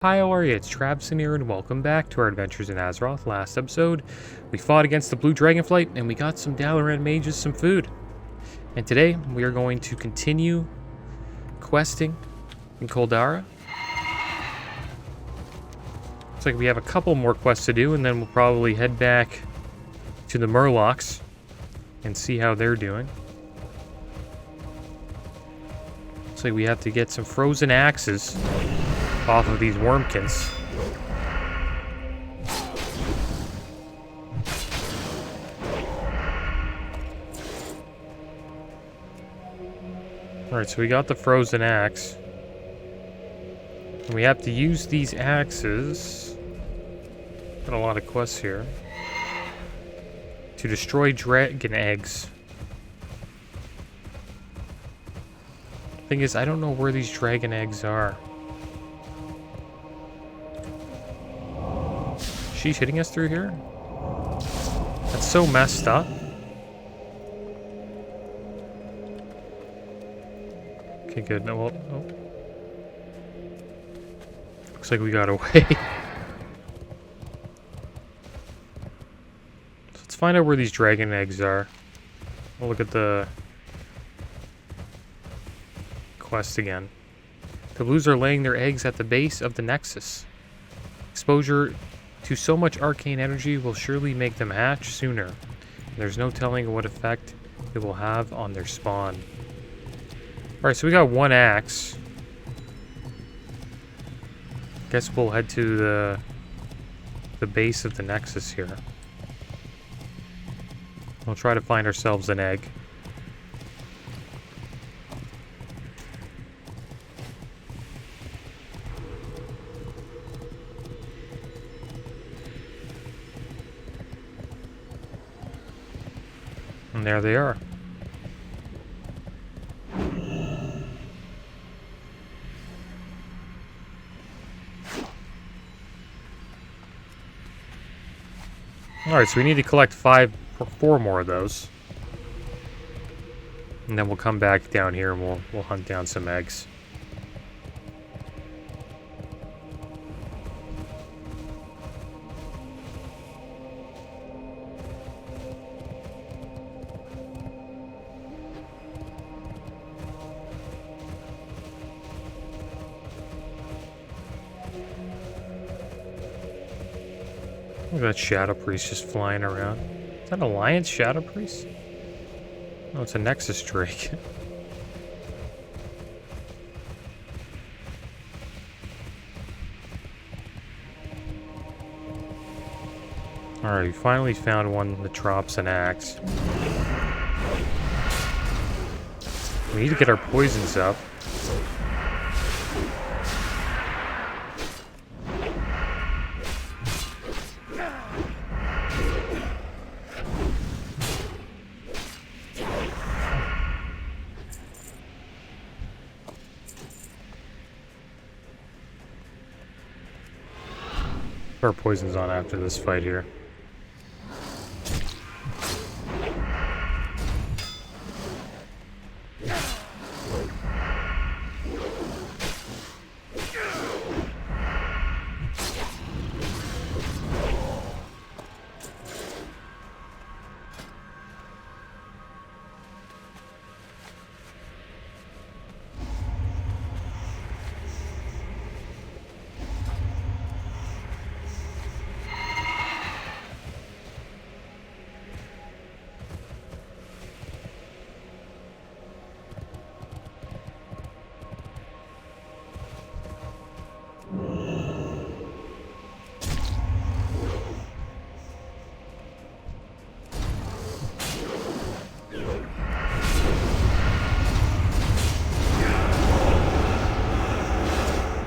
Hi, how are you? It's Traviseen here, and welcome back to our adventures in Azeroth. Last episode, we fought against the Blue Dragonflight, and we got some Dalaran mages some food. And today, we are going to continue questing in Koldara. Looks like we have a couple more quests to do, and then we'll probably head back to the Murlocs and see how they're doing. Looks like we have to get some frozen axes off of these wormkins. Alright, so we got the frozen axe. And we have to use these axes. Got a lot of quests here. To destroy dragon eggs. Thing is, I don't know where these dragon eggs are. She's hitting us through here? That's so messed up. Okay, good. No, well, oh. Looks like we got away. So let's find out where these dragon eggs are. We'll look at the quest again. The blues are laying their eggs at the base of the Nexus. Exposure to so much arcane energy will surely make them hatch sooner. There's no telling what effect it will have on their spawn. Alright, so we got one axe. Guess we'll head to the base of the Nexus here. We'll try to find ourselves an egg. And there they are. Alright, so we need to collect 4 more of those. And then we'll come back down here and we'll hunt down some eggs. Look at that Shadow Priest just flying around. Is that Alliance Shadow Priest? Oh, it's a Nexus Drake. Alright, we finally found one that drops an axe. We need to get our poisons up. Our poison's on after this fight here.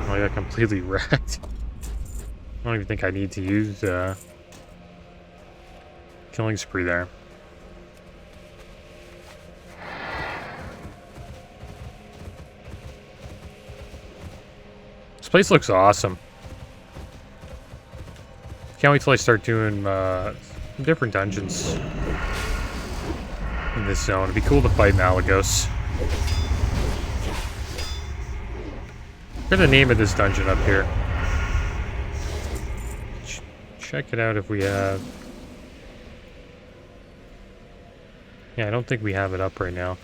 I got completely wrecked. I don't even think I need to use killing spree there. This place looks awesome. Can't wait till I start doing different dungeons in this zone. It'd be cool to fight Malagos. Look at the name of this dungeon up here. check it out if we have... Yeah, I don't think we have it up right now.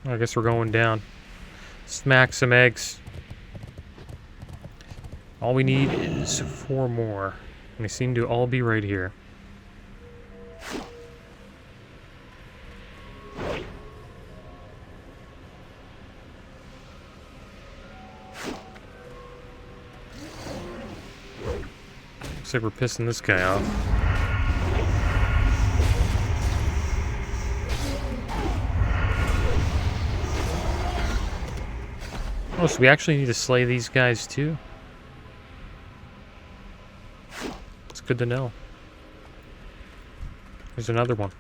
I guess we're going down. Smack some eggs. All we need is 4 more. And they seem to all be right here. Looks like we're pissing this guy off. Oh, so we actually need to slay these guys too? It's good to know. There's another one.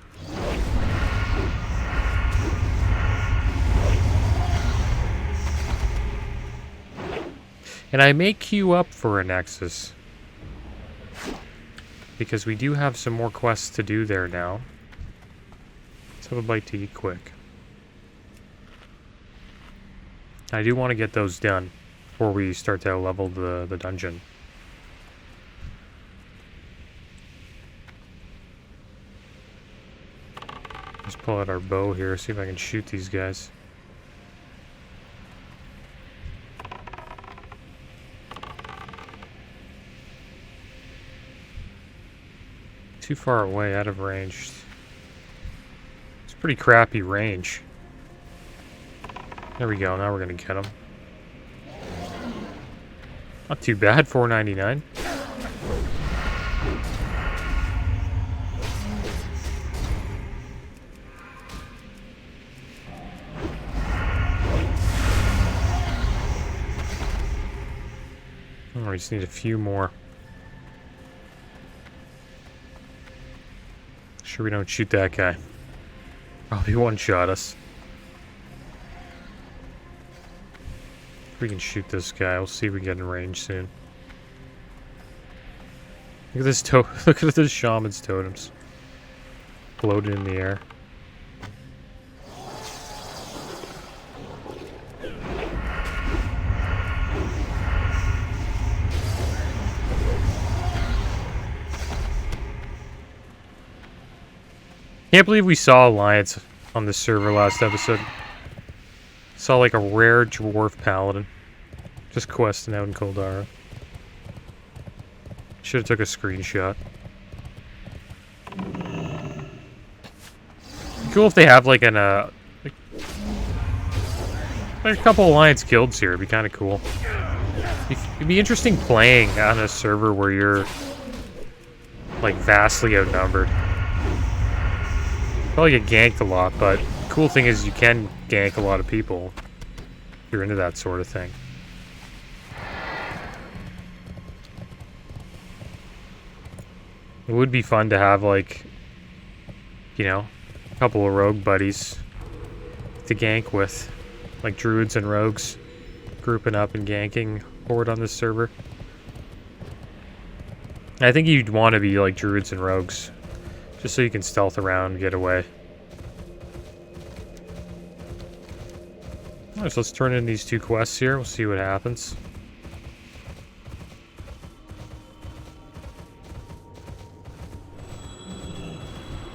And I may queue up for a Nexus, because we do have some more quests to do there now. Let's have a bite to eat quick. I do want to get those done before we start to level the dungeon. Let's pull out our bow here, see if I can shoot these guys. Too far away, out of range. It's pretty crappy range. There we go, now we're gonna get him. Not too bad, $4.99. Oh, we just need a few more. Sure we don't shoot that guy. Probably one-shot us. We can shoot this guy. We'll see if we can get in range soon. Look at this look at this shaman's totems. Floating in the air. Can't believe we saw Alliance on this server last episode. Saw like a rare dwarf paladin. Just questing out in Koldara. Should have took a screenshot. Cool if they have like an like a couple Alliance guilds here. It'd be kind of cool. It'd be interesting playing on a server where you're like vastly outnumbered. Probably get ganked a lot, but the cool thing is you can gank a lot of people if you're into that sort of thing. It would be fun to have, like, you know, a couple of rogue buddies to gank with. Like druids and rogues grouping up and ganking forward on this server. I think you'd want to be like druids and rogues. Just so you can stealth around and get away. Alright, so let's turn in these 2 quests here. We'll see what happens.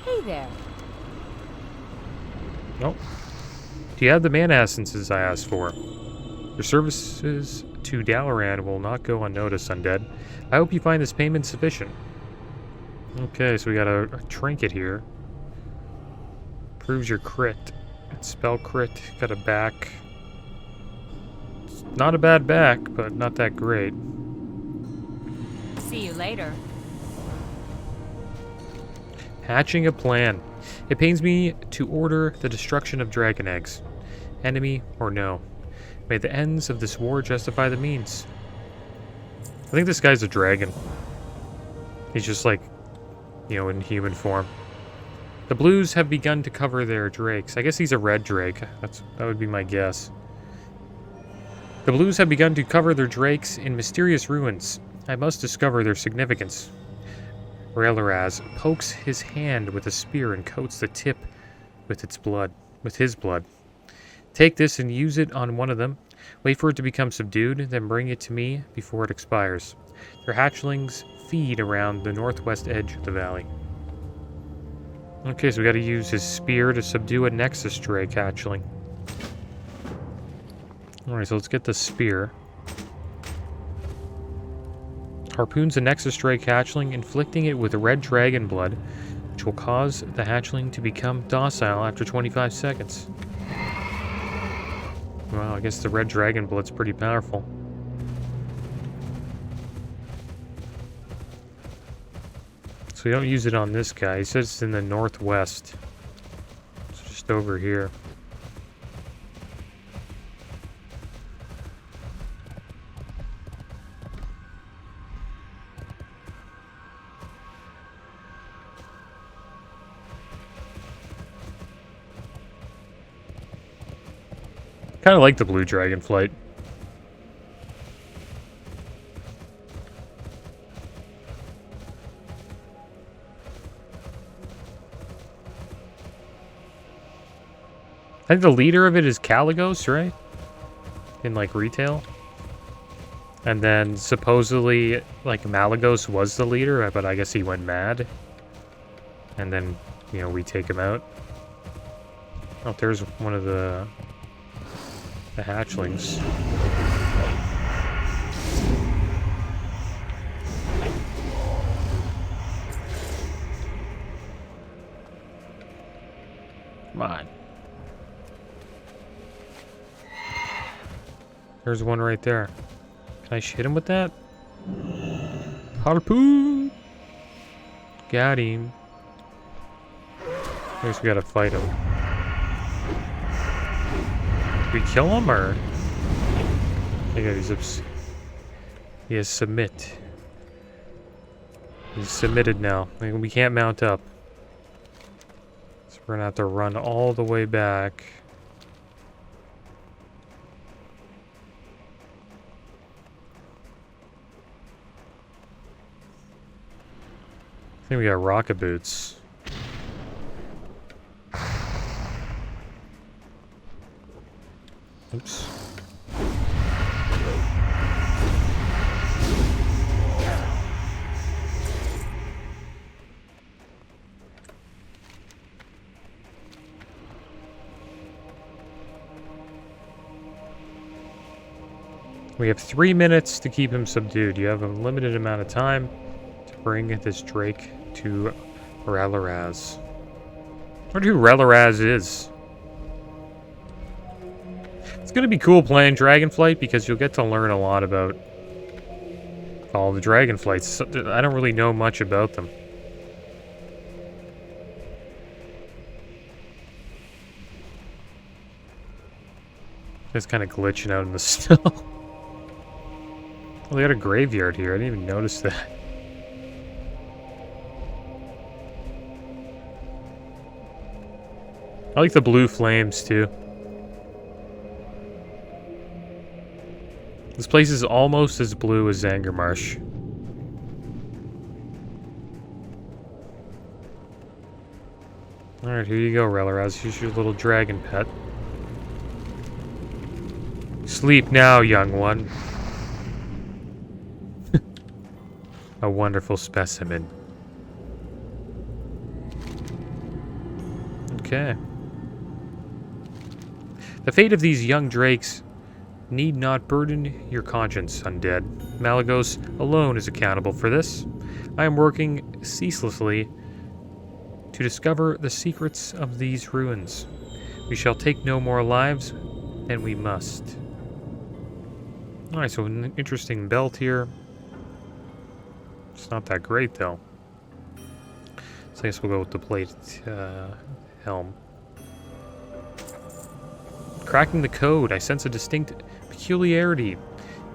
Hey there. Nope. Do you have the mana essences I asked for? Your services to Dalaran will not go unnoticed, Undead. I hope you find this payment sufficient. Okay, so we got a trinket here. Proves your crit. Spell crit. Got a back. It's not a bad back, but not that great. See you later. Hatching a plan. It pains me to order the destruction of dragon eggs. Enemy or no. May the ends of this war justify the means. I think this guy's a dragon. He's just like, you know, in human form. The blues have begun to cover their drakes. I guess he's a red drake. That would be my guess. The blues have begun to cover their drakes in mysterious ruins. I must discover their significance. Raelaraz pokes his hand with a spear and coats the tip with its blood, with his blood. Take this and use it on one of them. Wait for it to become subdued, then bring it to me before it expires. Their hatchlings feed around the northwest edge of the valley. Okay, so we gotta use his spear to subdue a Nexus Drake hatchling. Alright, so let's get the spear. Harpoons a Nexus Drake hatchling, inflicting it with red dragon blood, which will cause the hatchling to become docile after 25 seconds. Well, I guess the red dragon blood's pretty powerful. So we don't use it on this guy. He says it's in the northwest. It's just over here. Kind of like the blue dragonflight. I think the leader of it is Caligos, right? In, like, retail. And then, supposedly, like, Malagos was the leader, but I guess he went mad. And then, you know, we take him out. Oh, there's one of the hatchlings. Come on. There's one right there. Can I hit him with that? Harpoon! Got him. I guess we gotta fight him. Did we kill him, or? I think he has submit. He's submitted now. We can't mount up. So we're gonna have to run all the way back. I think we got rocket boots. Oops. We have 3 minutes to keep him subdued. You have a limited amount of time to bring this Drake to Ralaraz. I wonder who Ralaraz is. It's gonna be cool playing Dragonflight because you'll get to learn a lot about all the Dragonflights. I don't really know much about them. It's kind of glitching out in the snow. Oh, they got a graveyard here. I didn't even notice that. I like the blue flames, too. This place is almost as blue as Zangarmarsh. Alright, here you go, Ralaraz. Here's your little dragon pet. Sleep now, young one. A wonderful specimen. Okay. The fate of these young drakes need not burden your conscience, Undead. Malagos alone is accountable for this. I am working ceaselessly to discover the secrets of these ruins. We shall take no more lives than we must. Alright, so an interesting belt here. It's not that great, though. So I guess we'll go with the plate helm. Cracking the code. I sense a distinct peculiarity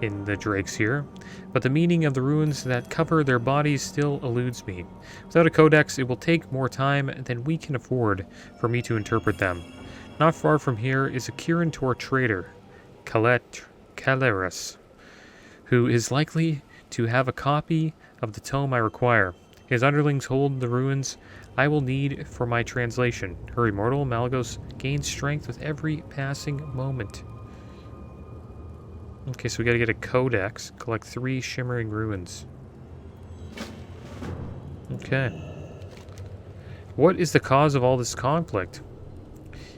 in the drakes here, but the meaning of the runes that cover their bodies still eludes me. Without a codex, it will take more time than we can afford for me to interpret them. Not far from here is a Kirin trader, Caleris, who is likely to have a copy of the tome I require. His underlings hold the ruins I will need for my translation. Hurry, mortal. Malygos gains strength with every passing moment. Okay, so we gotta get a codex. Collect 3 shimmering ruins. Okay. What is the cause of all this conflict?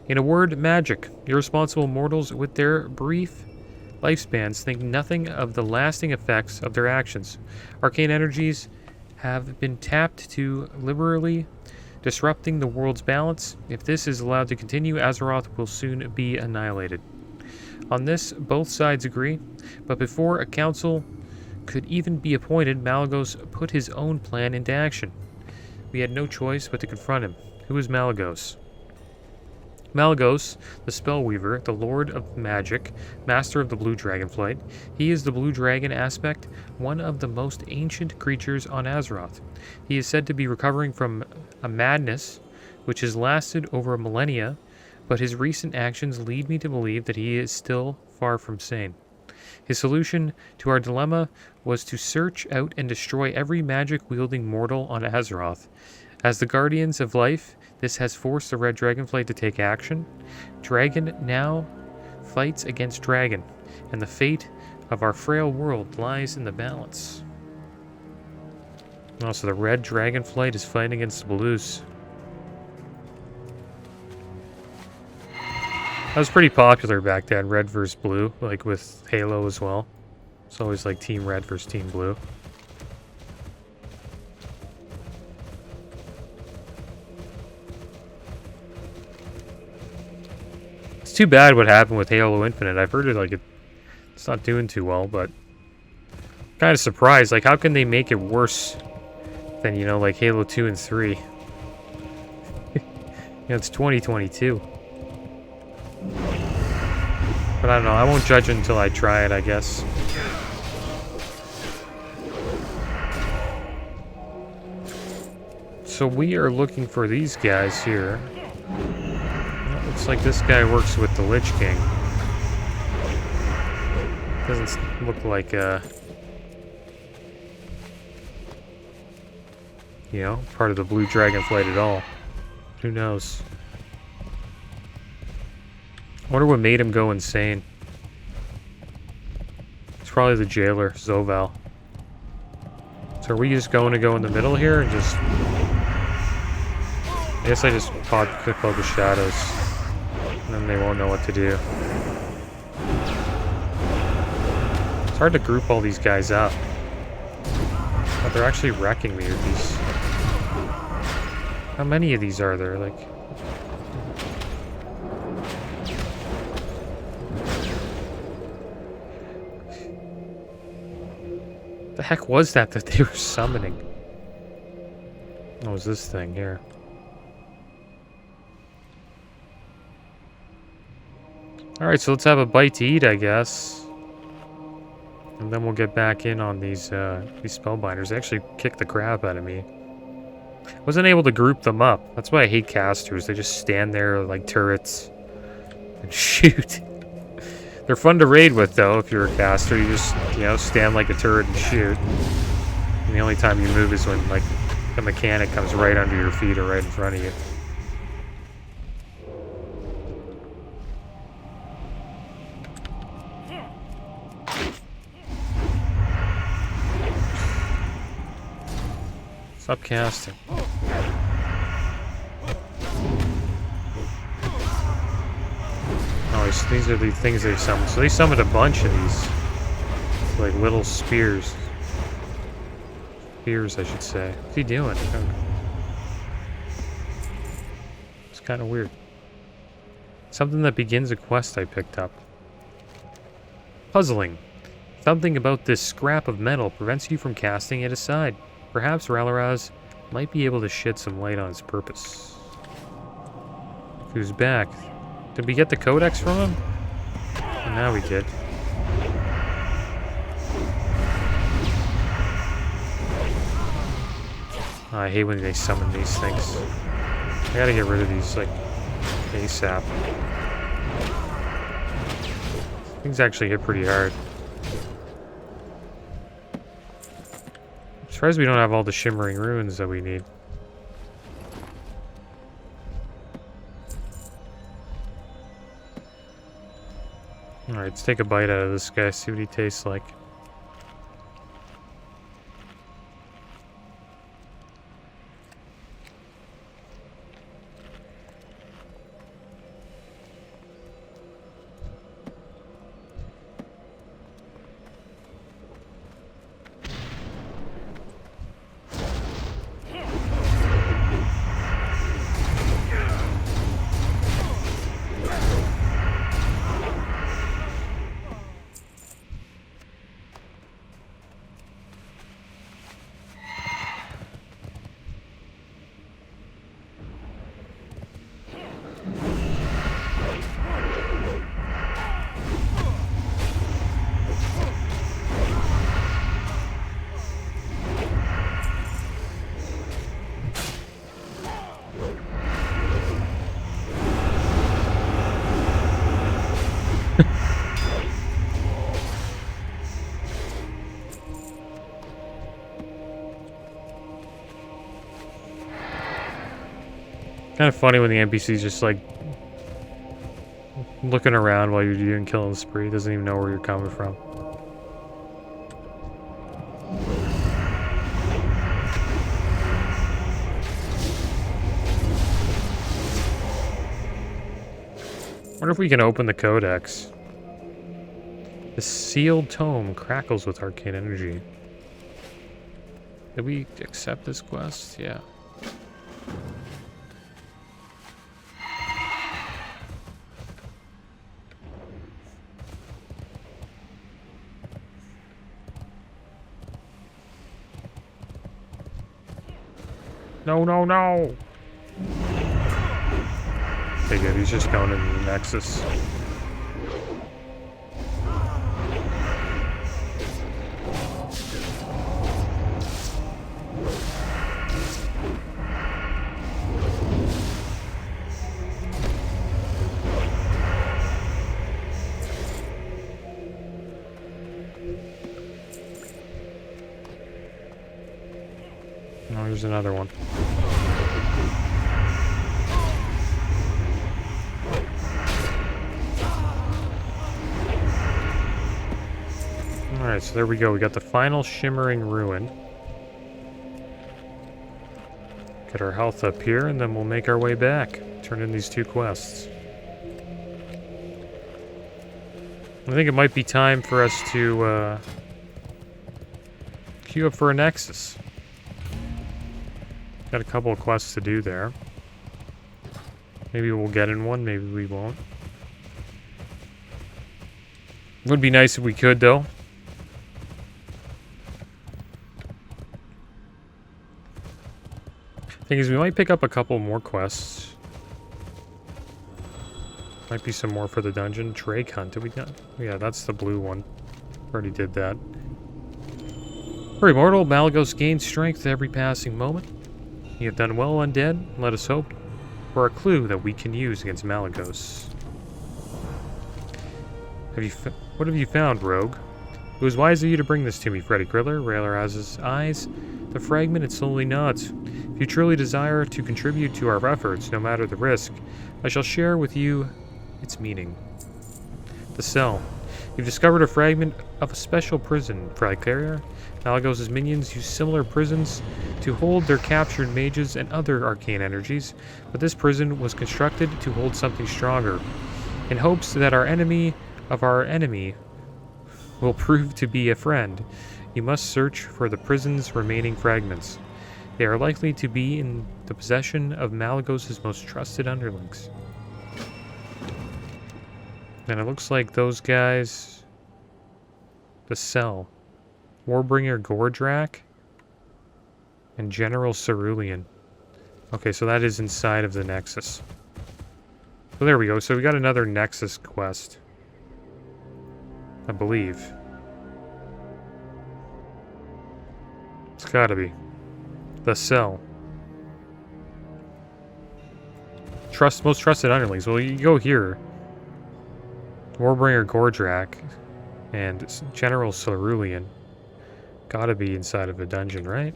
In a word, magic. Irresponsible mortals with their brief lifespans think nothing of the lasting effects of their actions. Arcane energies have been tapped to liberally, disrupting the world's balance. If this is allowed to continue, Azeroth will soon be annihilated. On this, both sides agree, but before a council could even be appointed, Malygos put his own plan into action. We had no choice but to confront him. Who is Malygos? Malygos, the Spellweaver, the Lord of Magic, Master of the Blue Dragonflight. He is the Blue Dragon aspect, one of the most ancient creatures on Azeroth. He is said to be recovering from a madness which has lasted over a millennia, but his recent actions lead me to believe that he is still far from sane. His solution to our dilemma was to search out and destroy every magic-wielding mortal on Azeroth. As the Guardians of Life, this has forced the Red Dragonflight to take action. Dragon now fights against dragon, and the fate of our frail world lies in the balance. Oh, so the Red Dragonflight is fighting against the Blues. That was pretty popular back then, Red versus Blue, like with Halo as well. It's always like Team Red versus Team Blue. It's too bad what happened with Halo Infinite. I've heard it like it's not doing too well, but I'm kind of surprised. Like, how can they make it worse than, you know, like Halo 2 and 3? You know, it's 2022. But I don't know. I won't judge until I try it, I guess. So we are looking for these guys here. Well, looks like this guy works with the Lich King. Doesn't look like you know, part of the Blue Dragonflight at all. Who knows? I wonder what made him go insane. It's probably the jailer, Zoval. So are we just going to go in the middle here and just... I guess I just quick focus shadows. And then they won't know what to do. It's hard to group all these guys up. But they're actually wrecking me with these. How many of these are there? Like... the heck was that they were summoning? What was this thing here? Alright, so let's have a bite to eat, I guess. And then we'll get back in on these spellbinders. They actually kicked the crap out of me. Wasn't able to group them up. That's why I hate casters. They just stand there like turrets and shoot. They're fun to raid with, though, if you're a caster. You just, you know, stand like a turret and shoot. And the only time you move is when, like, a mechanic comes right under your feet or right in front of you. Stop casting. Oh, these are the things they summoned. So they summoned a bunch of these. Like little spears. Spears, I should say. What's he doing? It's kind of weird. Something that begins a quest I picked up. Puzzling. Something about this scrap of metal prevents you from casting it aside. Perhaps Ralaraz might be able to shed some light on its purpose. Who's back? Did we get the codex from him? Oh, now we did. Oh, I hate when they summon these things. I gotta get rid of these, like, ASAP. Things actually hit pretty hard. I'm surprised we don't have all the shimmering ruins that we need. Alright, let's take a bite out of this guy, see what he tastes like. Kind of funny when the NPC's just like looking around while you're doing killing spree. Doesn't even know where you're coming from. Wonder if we can open the codex. The sealed tome crackles with arcane energy. Did we accept this quest? Yeah. No, no, no! Okay, good. He's just going into the Nexus. Oh, here's another one. Alright, so there we go. We got the final shimmering ruin. Get our health up here, and then we'll make our way back. Turn in these two quests. I think it might be time for us to queue up for a Nexus. Got a couple of quests to do there. Maybe we'll get in one, maybe we won't. Would be nice if we could, though. Thing is, we might pick up a couple more quests. Might be some more for the dungeon. Drake Hunt, did we not? Yeah, that's the blue one. Already did that. For Immortal, Malygos gains strength every passing moment. You have done well, Undead. Let us hope for a clue that we can use against Malygos. What have you found, Rogue? It was wise of you to bring this to me, Freddy Griller. Railer has his eyes. The fragment, it slowly nods. If you truly desire to contribute to our efforts, no matter the risk, I shall share with you its meaning. The cell. You've discovered a fragment of a special prison, Fry Carrier. Malygos' minions use similar prisons to hold their captured mages and other arcane energies, but this prison was constructed to hold something stronger, in hopes that our enemy of our enemy will prove to be a friend. You must search for the prison's remaining fragments. They are likely to be in the possession of Malygos' most trusted underlings. And it looks like those guys... The cell. Warbringer Gordrak. And General Cerulean. Okay, so that is inside of the Nexus. So there we go. So we got another Nexus quest. I believe. It's gotta be. The cell. Most trusted underlings. Well, you go here. Warbringer Gordrak and General Cerulean. Gotta be inside of a dungeon, right?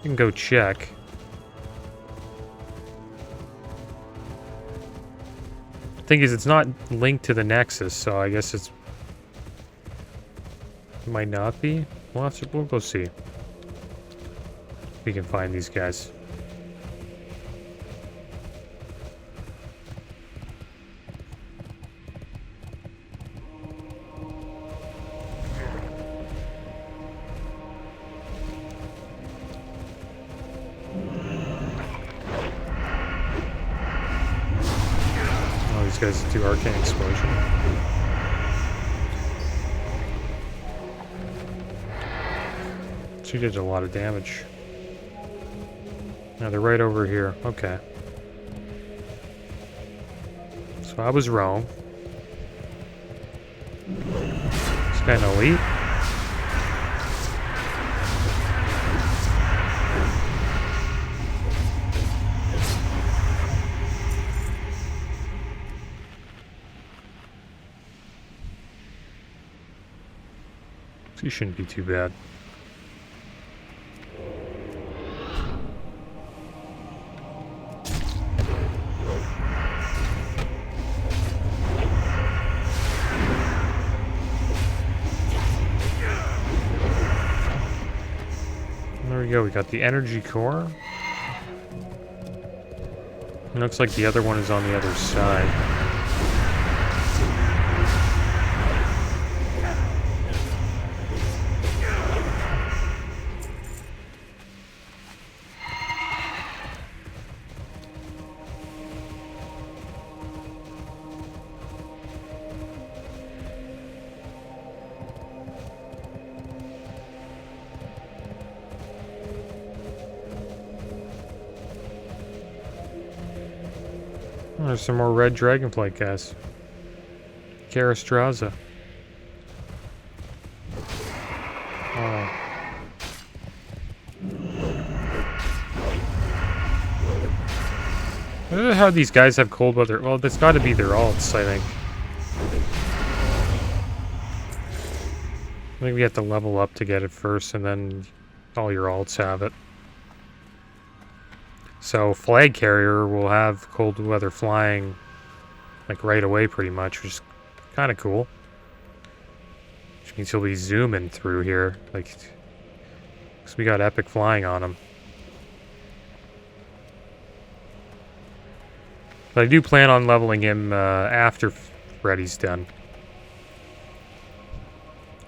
You can go check. Thing is, it's not linked to the Nexus, so I guess it might not be. We'll go see. We can find these guys. Oh, these guys do Arcane Explosion. She did a lot of damage. Now they're right over here. Okay. So I was wrong. This guy an elite? He shouldn't be too bad. There we go, we got the energy core. It looks like the other one is on the other side. There's some more red dragonflight guys. Karastraza. Oh. I don't know how these guys have cold weather. Well, that's got to be their alts, I think. I think we have to level up to get it first, and then all your alts have it. So Flag Carrier will have cold weather flying like right away pretty much, which is kind of cool. Which means he'll be zooming through here, like, because we got epic flying on him. But I do plan on leveling him after Freddy's done.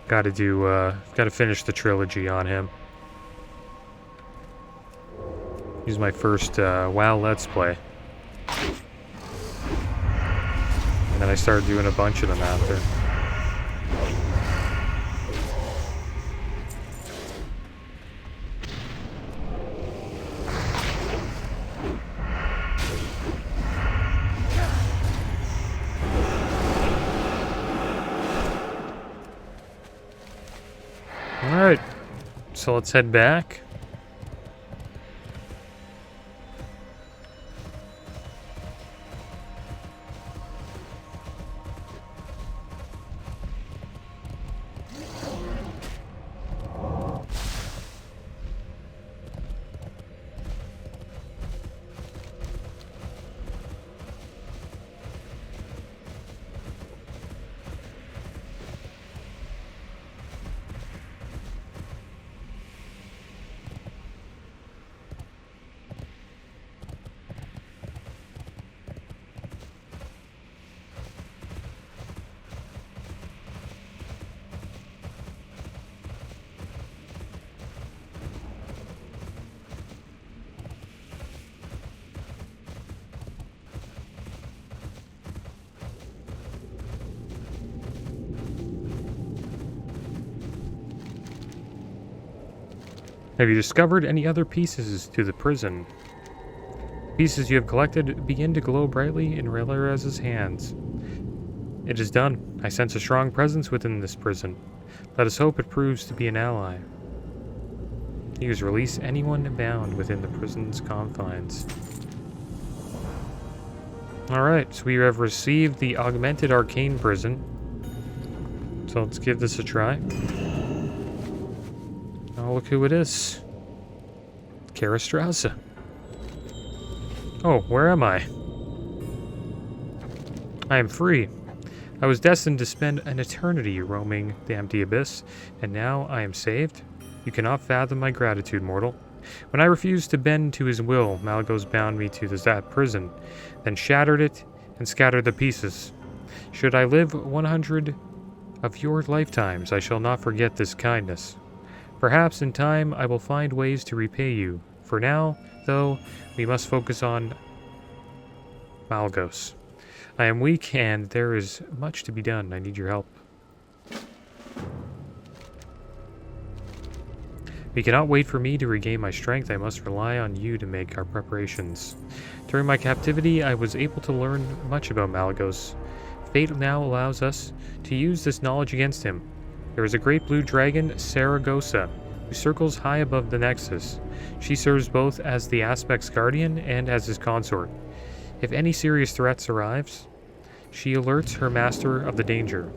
Gotta finish the trilogy on him. He's my first WoW Let's Play. And then I started doing a bunch of them after. Alright, so let's head back. Have you discovered any other pieces to the prison? Pieces you have collected begin to glow brightly in Railraz's hands. It is done. I sense a strong presence within this prison. Let us hope it proves to be an ally. Use release anyone bound within the prison's confines. Alright, so we have received the Augmented Arcane Prison. So let's give this a try. Oh, look who it is. Karastraza. Oh, where am I? I am free. I was destined to spend an eternity roaming the empty abyss, and now I am saved? You cannot fathom my gratitude, mortal. When I refused to bend to his will, Malygos bound me to that prison, then shattered it and scattered the pieces. Should I live 100 of your lifetimes, I shall not forget this kindness. Perhaps in time I will find ways to repay you. For now, though, we must focus on Malygos. I am weak and there is much to be done. I need your help. You cannot wait for me to regain my strength. I must rely on you to make our preparations. During my captivity, I was able to learn much about Malygos. Fate now allows us to use this knowledge against him. There is a great blue dragon, Saragossa, who circles high above the Nexus. She serves both as the Aspect's guardian and as his consort. If any serious threats arrives, she alerts her master of the danger.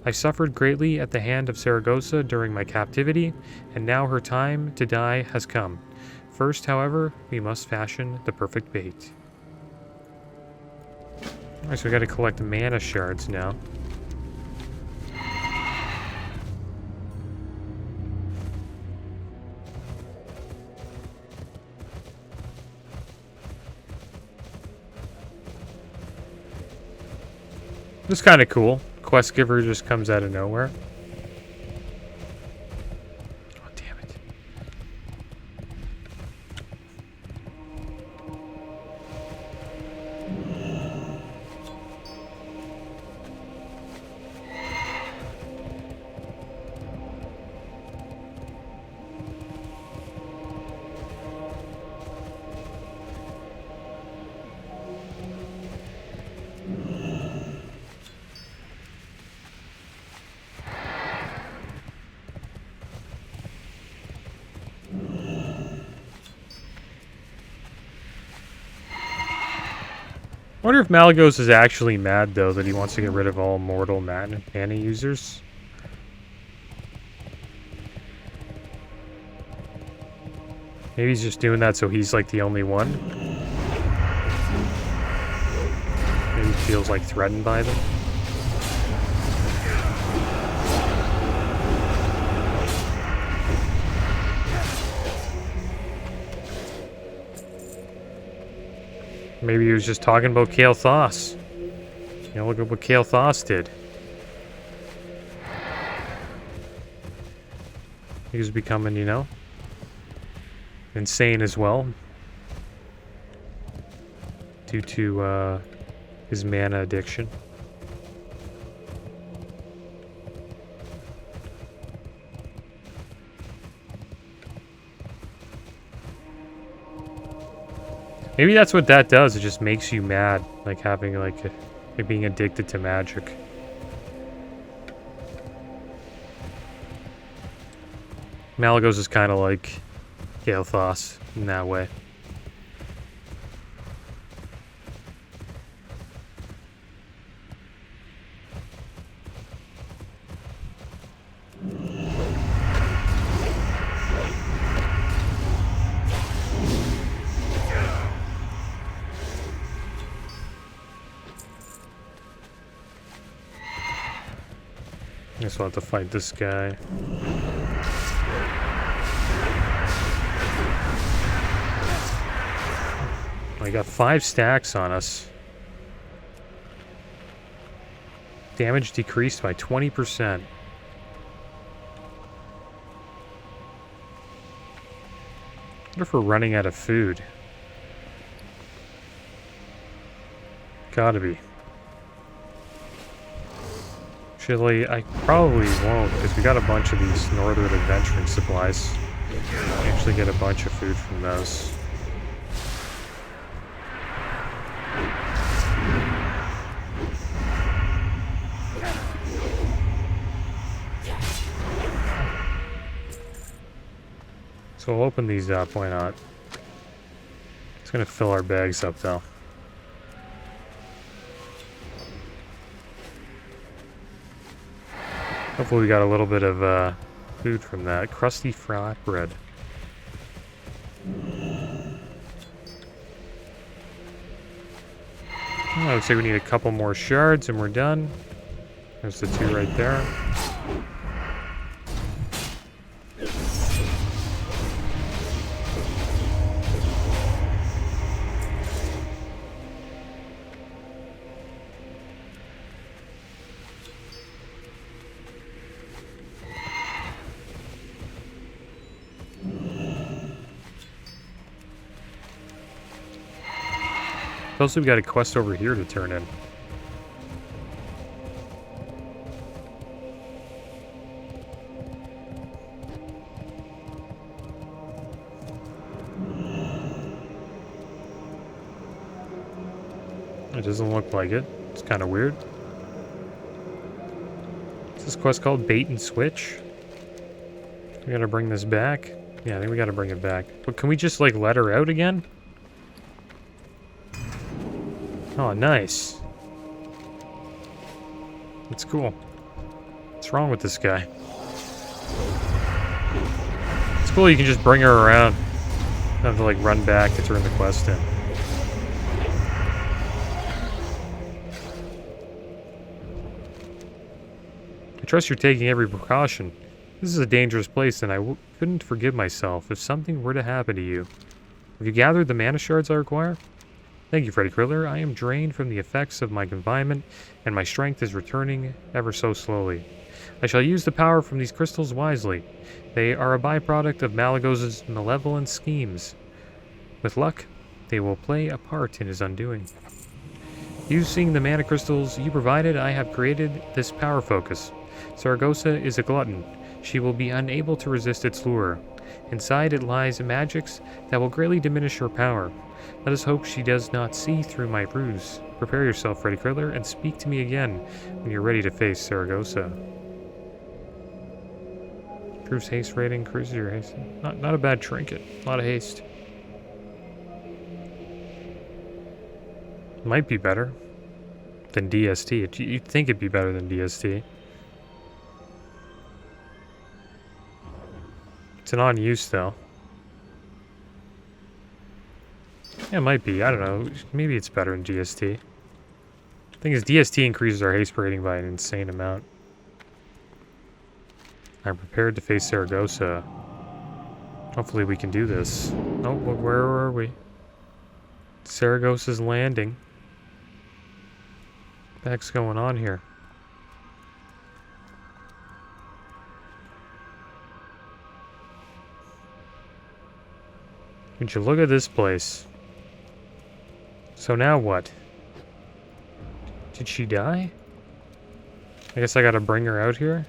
I suffered greatly at the hand of Saragossa during my captivity, and now her time to die has come. First, however, we must fashion the perfect bait. Alright, so we gotta collect mana shards now. This is kind of cool. Quest giver just comes out of nowhere. Oh, damn it. I wonder if Malygos is actually mad, though, that he wants to get rid of all mortal mana users. Maybe he's just doing that so he's, like, the only one. Maybe he feels, like, threatened by them. Maybe he was just talking about Kael'thas. You know, look at what Kael'thas did. He was becoming, you know, insane as well. Due to his mana addiction. Maybe that's what that does. It just makes you mad, like having like being addicted to magic. Malygos is kind of like Kael'thas in that way. I just want to fight this guy. We got 5 stacks on us. Damage decreased by 20%. I wonder if we're running out of food. Gotta be. Actually, I probably won't, because we got a bunch of these Northern adventuring supplies. We actually get a bunch of food from those. So we'll open these up, why not? It's gonna fill our bags up though. Hopefully we got a little bit of food from that. Crusty flatbread. Oh, looks like we need a couple more shards and we're done. There's the 2 right there. Also, we got a quest over here to turn in. It doesn't look like it. It's kind of weird. Is this quest called Bait and Switch? We gotta bring this back? Yeah, I think we gotta bring it back. But can we just, like, let her out again? Oh, nice. That's cool. What's wrong with this guy? It's cool you can just bring her around. Don't have to, like, run back to turn the quest in. I trust you're taking every precaution. This is a dangerous place, and I couldn't forgive myself if something were to happen to you. Have you gathered the mana shards I require? Thank you, Freddy Kriller. I am drained from the effects of my confinement, and my strength is returning ever so slowly. I shall use the power from these crystals wisely. They are a byproduct of Malagos's malevolent schemes. With luck, they will play a part in his undoing. Using the mana crystals you provided, I have created this power focus. Saragossa is a glutton. She will be unable to resist its lure. Inside it lies magics that will greatly diminish her power. Let us hope she does not see through my ruse. Prepare yourself, Freddy Kriller, and speak to me again when you're ready to face Saragossa. Improves haste rating, increases your haste. Not a bad trinket. A lot of haste. Might be better than DST. You'd think it'd be better than DST. It's an on use though. Yeah, it might be. I don't know. Maybe it's better than DST. The thing is, DST increases our haste rating by an insane amount. I'm prepared to face Saragossa. Hopefully we can do this. Oh, where are we? Saragossa's landing. What the heck's going on here? Would you look at this place? So now what? Did she die? I guess I gotta bring her out here?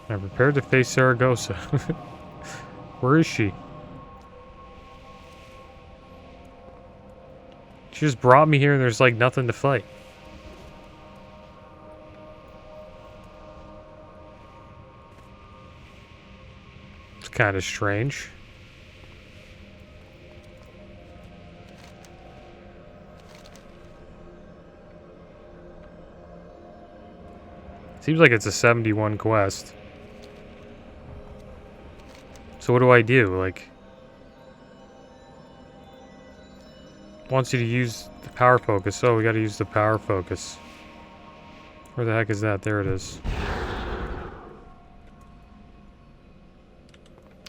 I'm prepared to face Saragossa. Where is she? She just brought me here and there's like nothing to fight. It's kind of strange. Seems like it's a 71 quest. So what do I do? Like, wants you to use the power focus. Oh, we gotta use the power focus. Where the heck is that? There it is.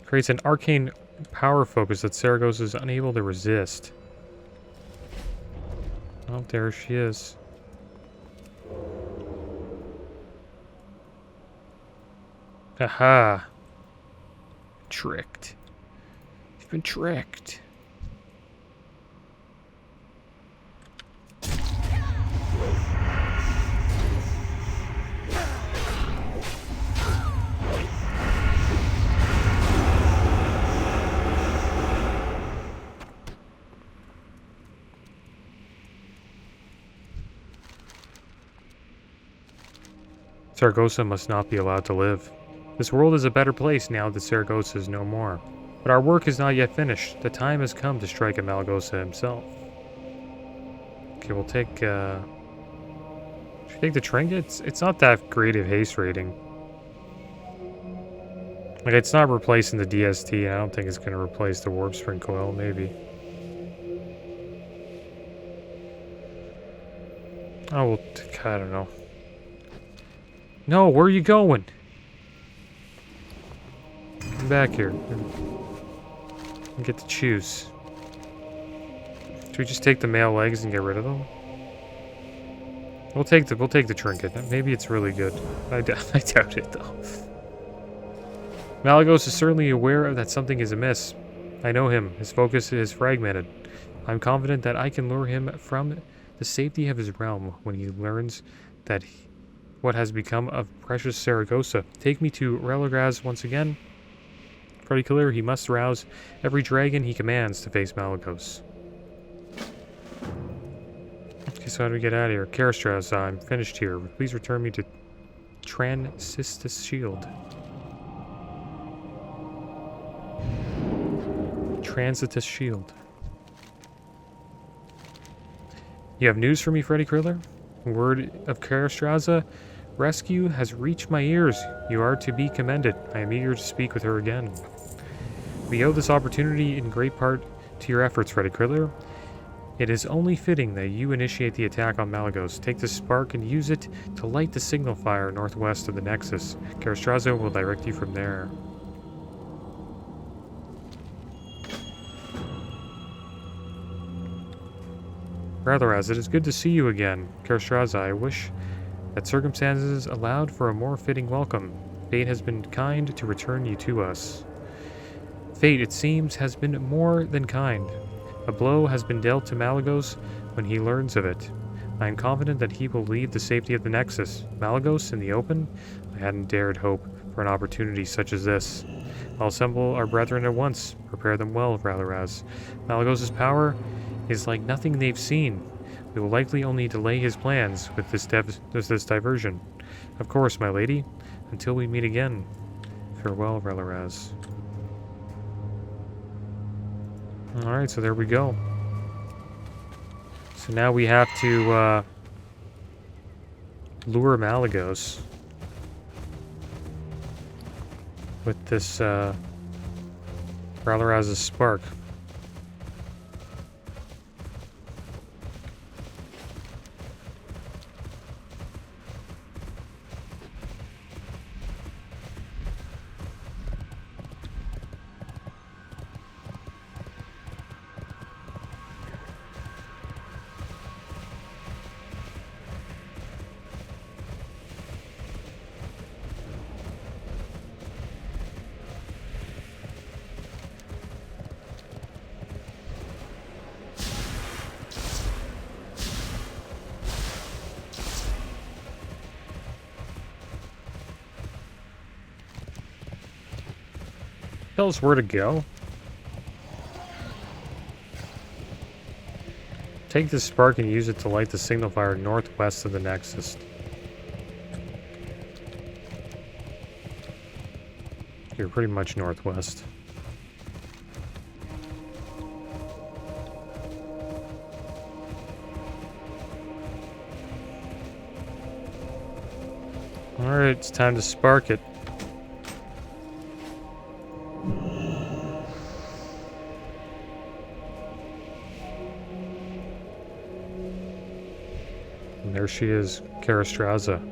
Creates an arcane power focus that Saragossa is unable to resist. Oh, there she is. Aha! Tricked. You've been tricked. Saragossa must not be allowed to live. This world is a better place now that Saragossa is no more. But our work is not yet finished. The time has come to strike at Malagosa himself. Okay, we'll take, should we take the trinkets? It's not that great of haste rating. Like, it's not replacing the DST. I don't think it's going to replace the Warp Spring Coil, maybe. Oh, well, I don't know. No, where are you going? Come back here. You get to choose. Should we just take the male legs and get rid of them? We'll take the trinket. Maybe it's really good. I doubt it though. Malagos is certainly aware that something is amiss. I know him. His focus is fragmented. I'm confident that I can lure him from the safety of his realm when he learns that what has become of precious Saragossa. Take me to Relagraz once again. Pretty clear, he must rouse every dragon he commands to face Malagos. Okay, so how do we get out of here? Karastras, I'm finished here. Please return me to Transistus Shield. Transitus Shield. You have news for me, Freddy Kriller? Word of Karastraza rescue has reached my ears. You are to be commended. I am eager to speak with her again. We owe this opportunity in great part to your efforts, Freddy Kriller. It is only fitting that you initiate the attack on Malagos. Take the spark and use it to light the signal fire northwest of the Nexus. Karastraza will direct you from there. Rather, as it is good to see you again, Karastraza. I wish that circumstances allowed for a more fitting welcome. Fate has been kind to return you to us. Fate, it seems, has been more than kind. A blow has been dealt to Malagos when he learns of it. I am confident that he will leave the safety of the Nexus. Malagos in the open? I hadn't dared hope for an opportunity such as this. I'll assemble our brethren at once. Prepare them well, Ralaraz. Malagos' power is like nothing they've seen. We will likely only delay his plans with this diversion. Of course, my lady. Until we meet again. Farewell, Ralaraz. Alright, so there we go. So now we have to lure Malagos with this Ralaraz's spark. Tell us where to go. Take this spark and use it to light the signal fire northwest of the Nexus. You're pretty much northwest. Alright, it's time to spark it. And there she is, Karastraza.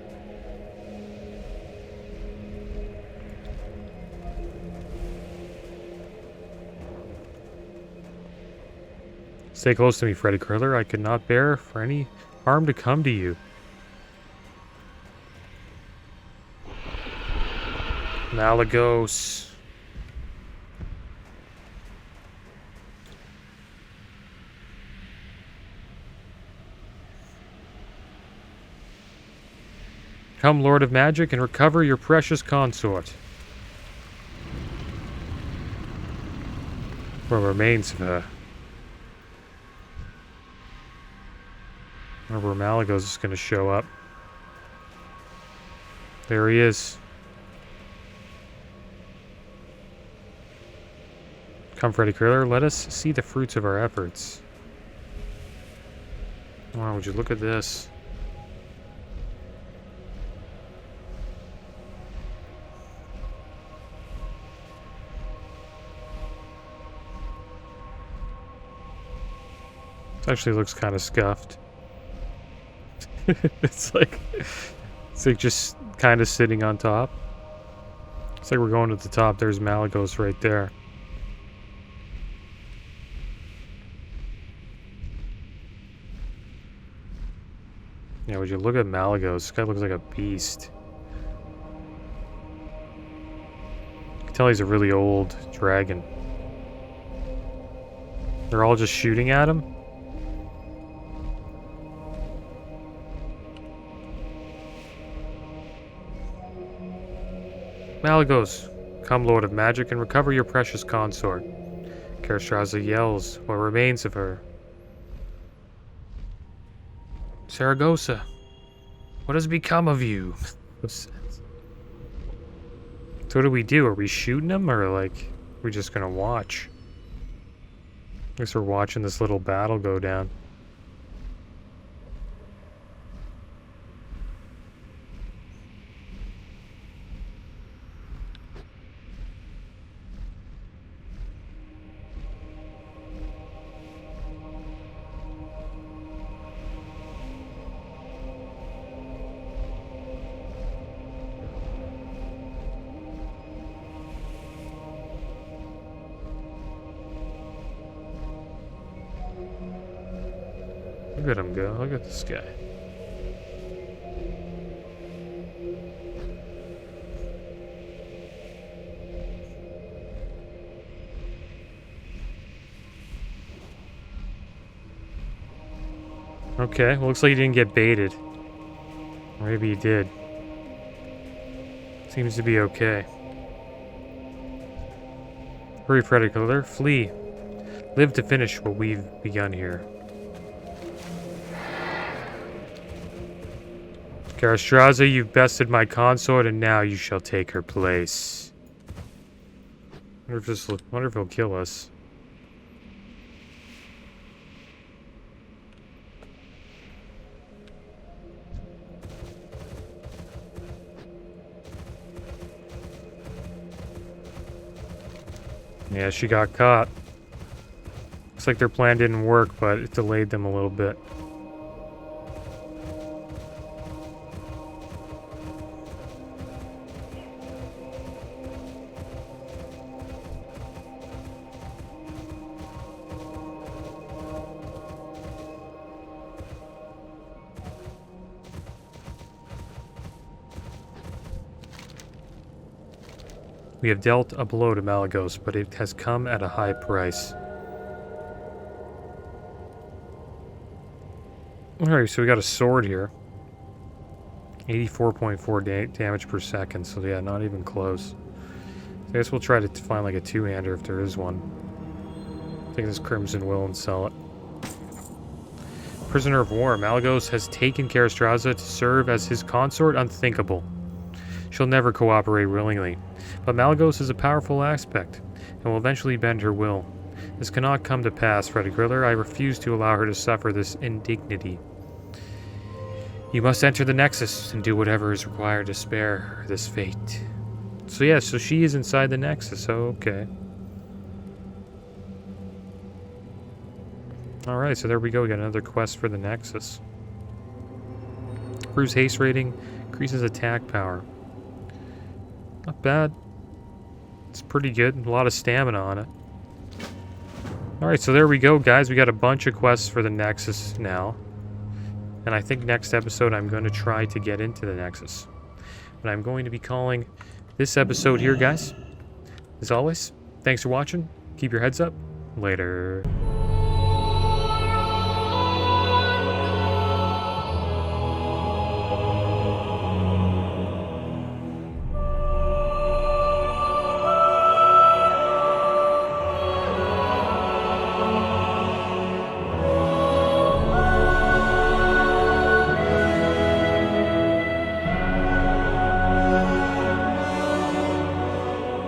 Stay close to me, Freddy Kriller. I could not bear for any harm to come to you. Malagos. Come, Lord of Magic, and recover your precious consort. What remains of her? Where Malagos is going to show up. There he is. Come, Freddy Kriller, let us see the fruits of our efforts. Wow, would you look at this? This actually looks kind of scuffed. It's like just kind of sitting on top. It's like we're going to the top. There's Malagos right there. Yeah, would you look at Malagos? This guy looks like a beast. You can tell he's a really old dragon. They're all just shooting at him? Malagos, come Lord of Magic and recover your precious consort. Kerstraza yells, what remains of her. Saragossa, what has become of you? So what do we do? Are we shooting them, or like, are we just gonna watch? I guess we're watching this little battle go down. Look at him go. Look at this guy. Okay, well, looks like he didn't get baited. Or maybe he did. Seems to be okay. Hurry, Predator. Flee. Live to finish what we've begun here. Kerstraza, you've bested my consort, and now you shall take her place. Wonder if he'll kill us. Yeah, she got caught. Looks like their plan didn't work, but it delayed them a little bit. We have dealt a blow to Malagos, but it has come at a high price. Alright, so we got a sword here. 84.4 damage per second, so yeah, not even close. I guess we'll try to find like a two-hander if there is one. Take this Crimson Will and sell it. Prisoner of War. Malagos has taken Kerstraza to serve as his consort. Unthinkable. She'll never cooperate willingly. But Malagos is a powerful aspect, and will eventually bend her will. This cannot come to pass, Freddy Griller. I refuse to allow her to suffer this indignity. You must enter the Nexus and do whatever is required to spare her this fate. So yeah, so she is inside the Nexus. Okay. Alright, so there we go. We got another quest for the Nexus. Improves haste rating, increases attack power. Not bad. It's pretty good. A lot of stamina on it. Alright, so there we go, guys. We got a bunch of quests for the Nexus now. And I think next episode I'm going to try to get into the Nexus. But I'm going to be calling this episode here, guys. As always, thanks for watching. Keep your heads up. Later.